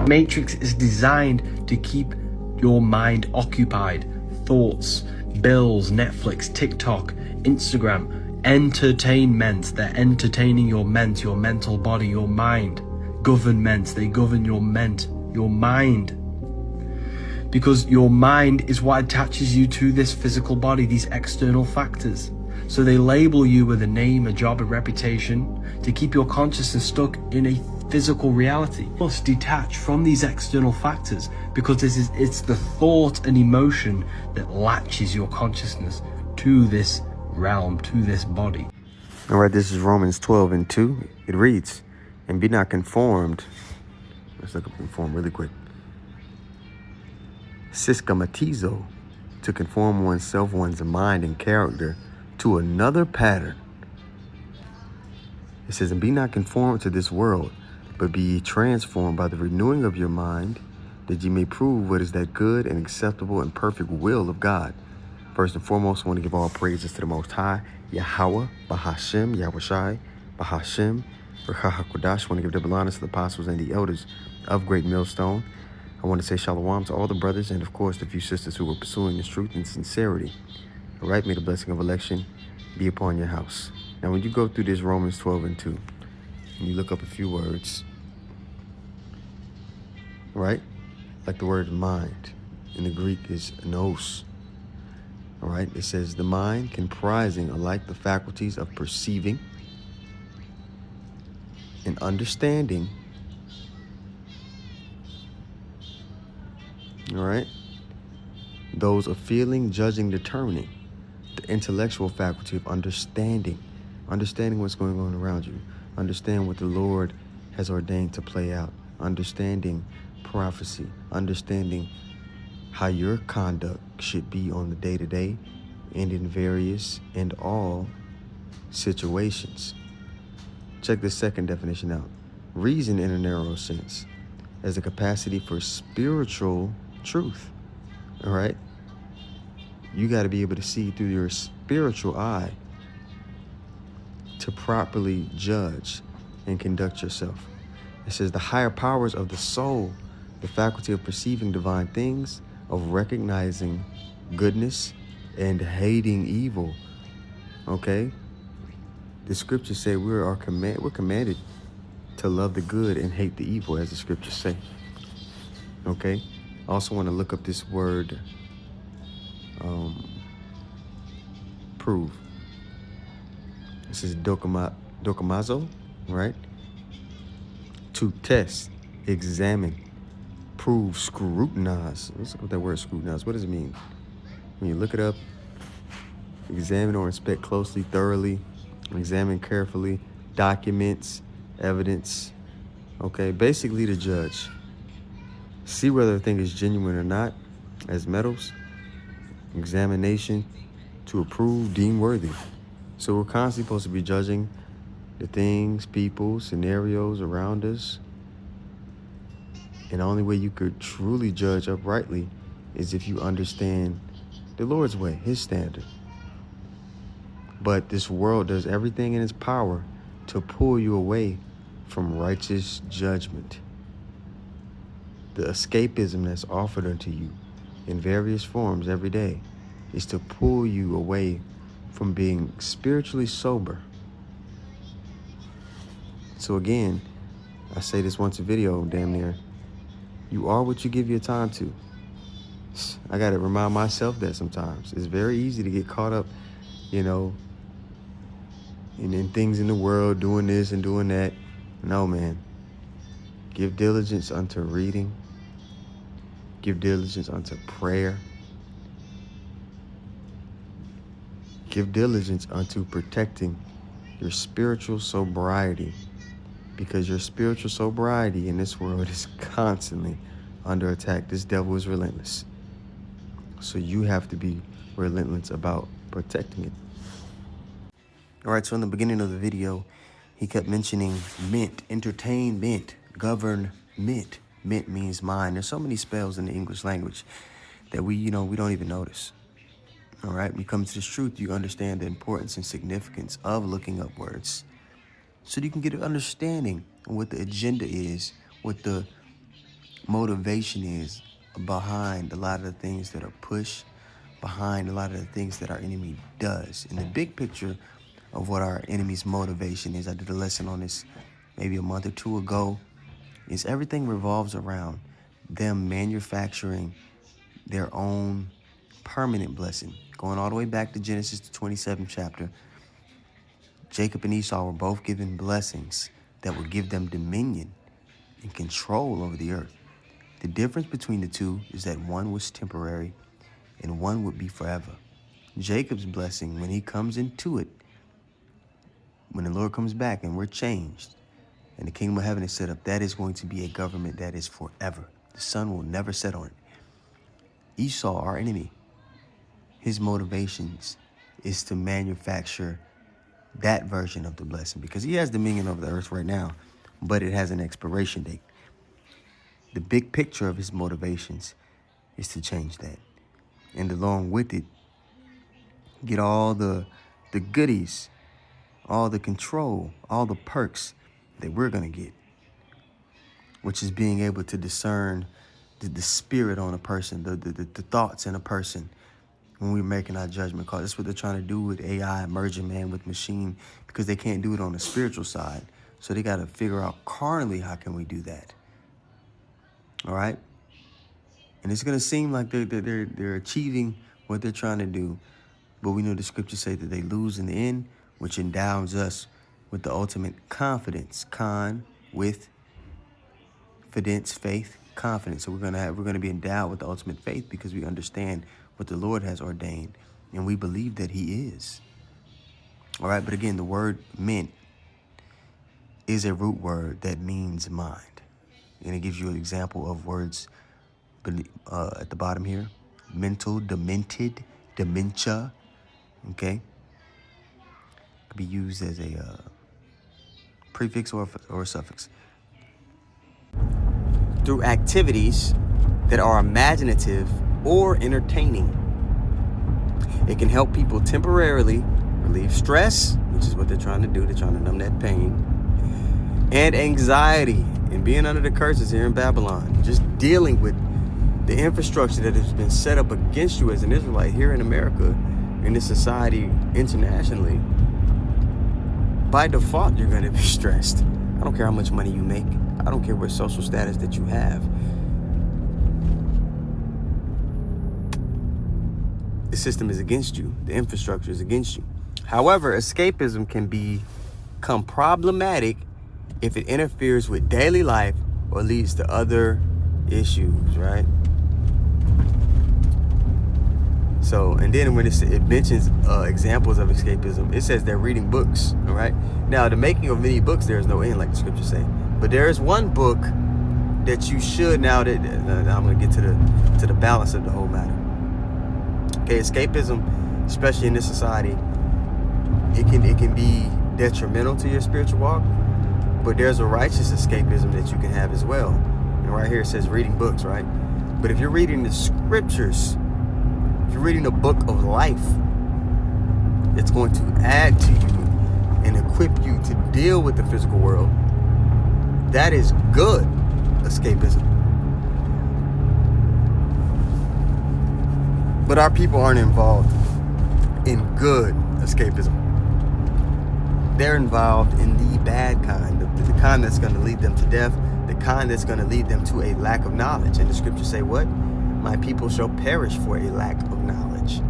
Matrix is designed to keep your mind occupied. Thoughts, bills, Netflix, TikTok, Instagram, entertainment. They're entertaining your mental body, your mind. Governments, they govern your mind. Because your mind is what attaches you to this physical body, these external factors. So they label you with a name, a job, a reputation to keep your consciousness stuck in a physical reality. You must detach from these external factors because it's the thought and emotion that latches your consciousness to this realm, to this body. All right, this is Romans 12:2. It reads, and be not conformed. Let's look up conform really quick. Systematizo, to conform oneself, one's mind and character to another pattern. It says, and be not conformed to this world, but be ye transformed by the renewing of your mind, that ye may prove what is that good and acceptable and perfect will of God. First and foremost, I want to give all praises to the Most High, Yahweh, Bahashem, Yahushai, Bahashem, Rchahakodash. I want to give double honor to the apostles and the elders of Great Millstone. I want to say shalom to all the brothers and, of course, the few sisters who were pursuing this truth and sincerity. All right, may the blessing of election be upon your house. Now, when you go through this Romans 12:2, and you look up a few words, right? Like the word mind in the Greek is nous. All right, it says the mind comprising alike the faculties of perceiving and understanding. All right, those of feeling, judging, determining. The intellectual faculty of understanding what's going on around you, understand what the Lord has ordained to play out, understanding prophecy, understanding how your conduct should be on the day-to-day and in various and all situations. Check the second definition out. Reason in a narrow sense as the capacity for spiritual truth. All right? You got to be able to see through your spiritual eye to properly judge and conduct yourself. It says the higher powers of the soul, the faculty of perceiving divine things, of recognizing goodness and hating evil. Okay? The scriptures say we're commanded to love the good and hate the evil, as the scriptures say. Okay? I also want to look up this word prove. This is dokamazo, right? To test, examine, prove, scrutinize. Let's look at that word scrutinize. What does it mean? When you look it up, examine or inspect closely, thoroughly, examine carefully, documents, evidence. Okay, basically to judge. See whether a thing is genuine or not, as metals. Examination to approve, deem worthy. So we're constantly supposed to be judging the things, people, scenarios around us. And the only way you could truly judge uprightly is if you understand the Lord's way, his standard. But this world does everything in its power to pull you away from righteous judgment. The escapism that's offered unto you in various forms every day is to pull you away from being spiritually sober. So again, I say this once a video, damn near, you are what you give your time to. I got to remind myself that sometimes. It's very easy to get caught up, in things in the world, doing this and doing that. No, man. Give diligence unto reading. Give diligence unto prayer. Give diligence unto protecting your spiritual sobriety, because your spiritual sobriety in this world is constantly under attack. This devil is relentless. So you have to be relentless about protecting it. All right, so in the beginning of the video, he kept mentioning mint, entertainment, government. Mint means mind. There's so many spells in the English language that we don't even notice. All right, when you come to this truth, you understand the importance and significance of looking up words so that you can get an understanding of what the agenda is, what the motivation is behind a lot of the things that are pushed, behind a lot of the things that our enemy does. In the big picture of what our enemy's motivation is, I did a lesson on this maybe a month or two ago, is everything revolves around them manufacturing their own permanent blessing. Going all the way back to Genesis, the 27th chapter, Jacob and Esau were both given blessings that would give them dominion and control over the earth. The difference between the two is that one was temporary and one would be forever. Jacob's blessing, when he comes into it, when the Lord comes back and we're changed and the kingdom of heaven is set up, that is going to be a government that is forever. The sun will never set on it. Esau, our enemy, his motivations is to manufacture that version of the blessing because he has dominion over the earth right now, but it has an expiration date. The big picture of his motivations is to change that. And along with it, get all the goodies, all the control, all the perks that we're going to get, which is being able to discern the spirit on a person, the thoughts in a person when we're making our judgment call. That's what they're trying to do with AI, merging man with machine, because they can't do it on the spiritual side. So they got to figure out carnally, how can we do that? All right? And it's going to seem like they're achieving what they're trying to do, but we know the scriptures say that they lose in the end, which endows us with the ultimate confidence. With fidence, faith, confidence. So we're going to be endowed with the ultimate faith because we understand what the Lord has ordained, and we believe that he is. All right, but again, the word meant is a root word that means mind. And it gives you an example of words at the bottom here. Mental, demented, dementia. Okay? Could be used as a prefix or a suffix. Through activities that are imaginative or entertaining. It can help people temporarily relieve stress, which is what they're trying to do. They're trying to numb that pain. And anxiety and being under the curses here in Babylon. Just dealing with the infrastructure that has been set up against you as an Israelite here in America, in this society internationally. By default, you're going to be stressed. I don't care how much money you make. I don't care what social status that you have. The system is against you. The infrastructure is against you. However, escapism can become problematic if it interferes with daily life or leads to other issues, right? So, and then when it mentions examples of escapism, it says they're reading books, all right? Now, the making of many books, there is no end, like the scriptures say. But there is one book that you should, now that I'm going to get to the balance of the whole matter. Okay, escapism, especially in this society, it can be detrimental to your spiritual walk, but there's a righteous escapism that you can have as well. And right here it says reading books, right? But if you're reading the scriptures, if you're reading a book of life, it's going to add to you and equip you to deal with the physical world. That is good escapism. But our people aren't involved in good escapism. They're involved in the bad kind, the kind that's going to lead them to death, the kind that's going to lead them to a lack of knowledge. And the scriptures say what? My people shall perish for a lack of knowledge.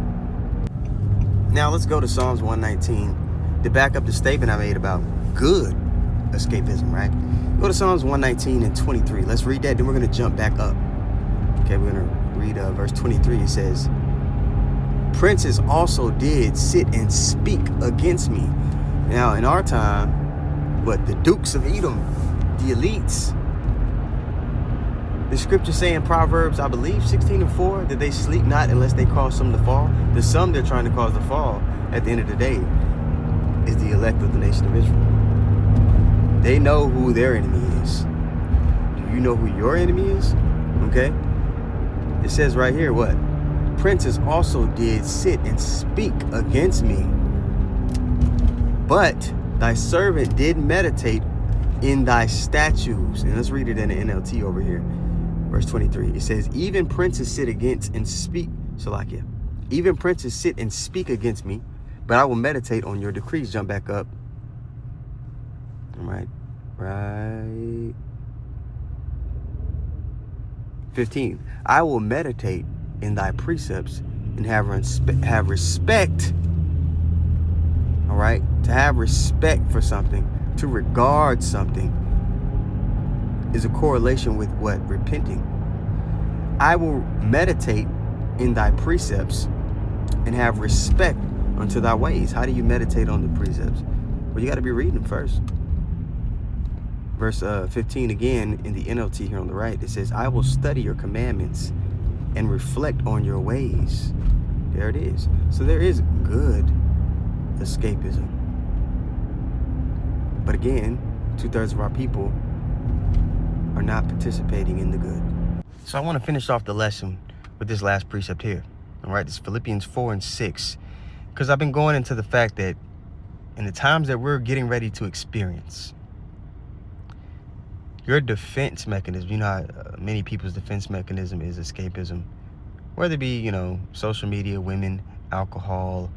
Now let's go to Psalms 119 to back up the statement I made about good escapism, right? Go to Psalms 119 and 23. Let's read that, then we're going to jump back up. Okay, we're going to read verse 23. It says, princes also did sit and speak against me. Now, in our time, the dukes of Edom, the elites, the scriptures say in Proverbs, I believe 16:4, that they sleep not unless they cause some to fall. The some they're trying to cause to fall at the end of the day is the elect of the nation of Israel. They know who their enemy is. Do you know who your enemy is? Okay. It says right here, what? Princes also did sit and speak against me. But thy servant did meditate in thy statutes. And let's read it in the NLT over here. Verse 23, it says, even princes sit against and speak, Salakia. Even princes sit and speak against me, but I will meditate on your decrees. Jump back up. All right. Right. 15. I will meditate in thy precepts and have respect. All right. To have respect for something, to regard something, is a correlation with what? Repenting. I will meditate in thy precepts and have respect unto thy ways. How do you meditate on the precepts? Well, you got to be reading them first. Verse 15 again in the NLT here on the right, it says, I will study your commandments and reflect on your ways. There it is. So there is good escapism. But again, 2/3 of our people are not participating in the good. So I want to finish off the lesson with this last precept here. All right, this is Philippians 4 and 6. Because I've been going into the fact that in the times that we're getting ready to experience, your defense mechanism, you know how many people's defense mechanism is escapism, whether it be, social media, women, alcohol,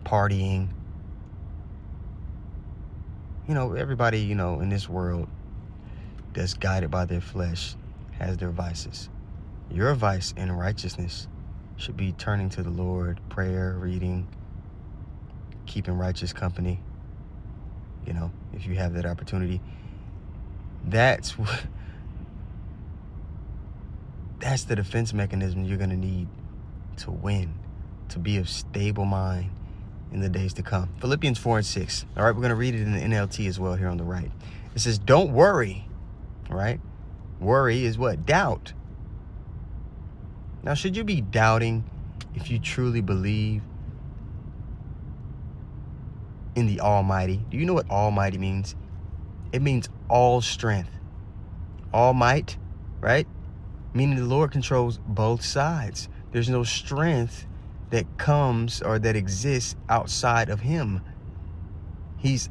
partying. Everybody, in this world that's guided by their flesh has their vices. Your vice in righteousness should be turning to the Lord, prayer, reading, keeping righteous company, if you have that opportunity. That's the defense mechanism you're going to need to win, to be of stable mind in the days to come. Philippians 4 and 6. All right, we're going to read it in the NLT as well here on the right. It says, don't worry. All right. Worry is what? Doubt. Now, should you be doubting if you truly believe in the Almighty? Do you know what Almighty means? It means all strength, all might, right? Meaning the Lord controls both sides. There's no strength that comes or that exists outside of him. He's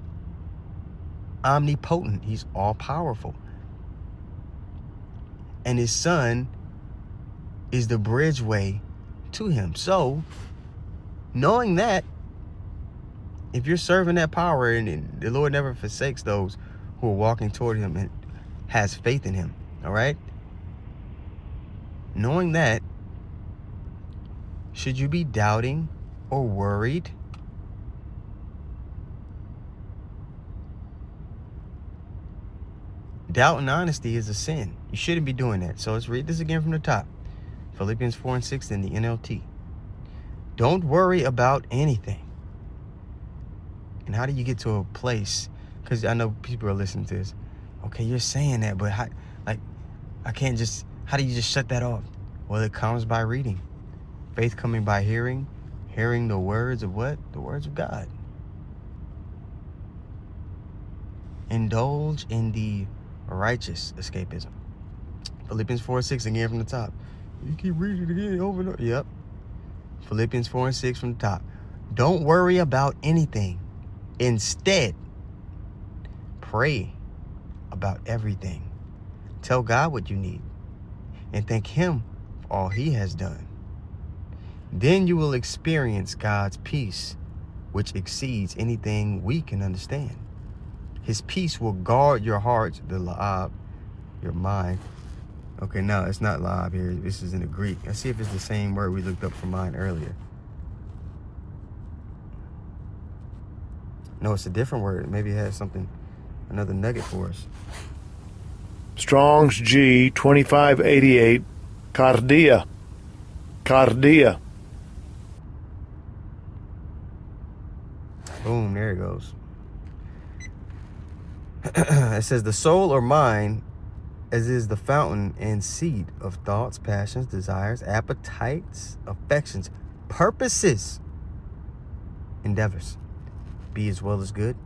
omnipotent. He's all powerful. And his son is the bridgeway to him. So, knowing that, if you're serving that power, and the Lord never forsakes those who are walking toward him and has faith in him, all right? Knowing that, should you be doubting or worried? Doubt and honesty is a sin. You shouldn't be doing that. So let's read this again from the top. Philippians 4 and 6 in the NLT. Don't worry about anything. And how do you get to a place? Because I know people are listening to this. Okay, you're saying that, but how do you just shut that off? Well, it comes by reading. Faith coming by hearing the words of what? The words of God. Indulge in the righteous escapism. Philippians 4 and 6 again from the top. You keep reading it again over and over. Yep. Philippians 4 and 6 from the top. Don't worry about anything. Instead, pray about everything. Tell God what you need and thank him for all he has done. Then you will experience God's peace, which exceeds anything we can understand. His peace will guard your heart, the la'ab, your mind. Okay, no, it's not la'ab here. This is in the Greek. Let's see if it's the same word we looked up for mind earlier. No, it's a different word. Maybe it has another nugget for us. Strong's G 2588, cardia. Cardia. Boom, there it goes. It says the soul or mind, as is the fountain and seat of thoughts, passions, desires, appetites, affections, purposes, endeavors, be as well as good.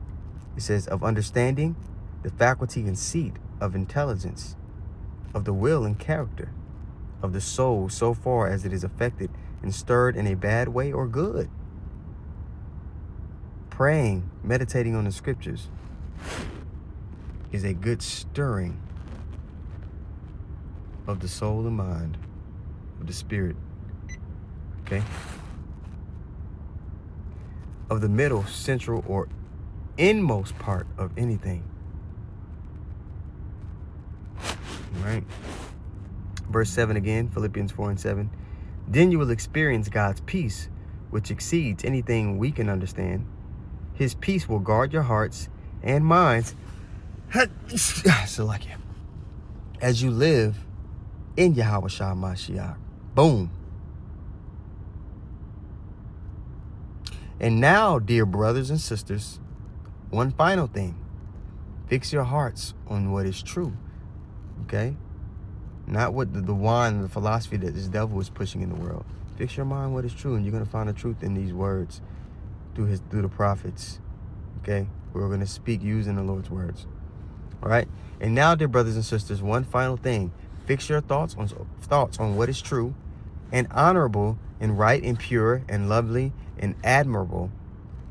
It says of understanding, the faculty and seat of intelligence, of the will and character, of the soul so far as it is affected and stirred in a bad way or good. Praying, meditating on the scriptures is a good stirring of the soul and mind, of the spirit, okay? Of the middle, central, or inmost part of anything. All right? Verse 7 again, Philippians 4:7. Then you will experience God's peace, which exceeds anything we can understand. His peace will guard your hearts and minds as you live in Yahweh Shah Mashiach. Boom. And now, dear brothers and sisters, one final thing. Fix your hearts on what is true. Okay? Not what the wine, the philosophy that this devil is pushing in the world. Fix your mind on what is true, and you're going to find the truth in these words through the prophets. Okay? We're going to speak using the Lord's words. All right? And now, dear brothers and sisters, one final thing. Fix your thoughts on what is true and honorable and right and pure and lovely and admirable.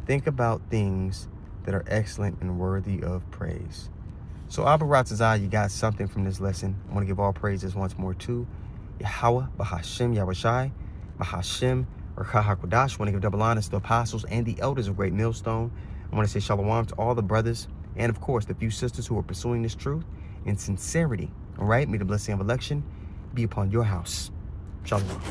Think about things that are excellent and worthy of praise. So, Abba Ratzazah, you got something from this lesson. I want to give all praises once more to Yahweh, Bahashem, Yahushai, Bahashem, Rakah HaKodash. I want to give double honors to the apostles and the elders of Great Millstone. I want to say shalom to all the brothers and, of course, the few sisters who are pursuing this truth in sincerity. All right? May the blessing of election be upon your house. Shalom.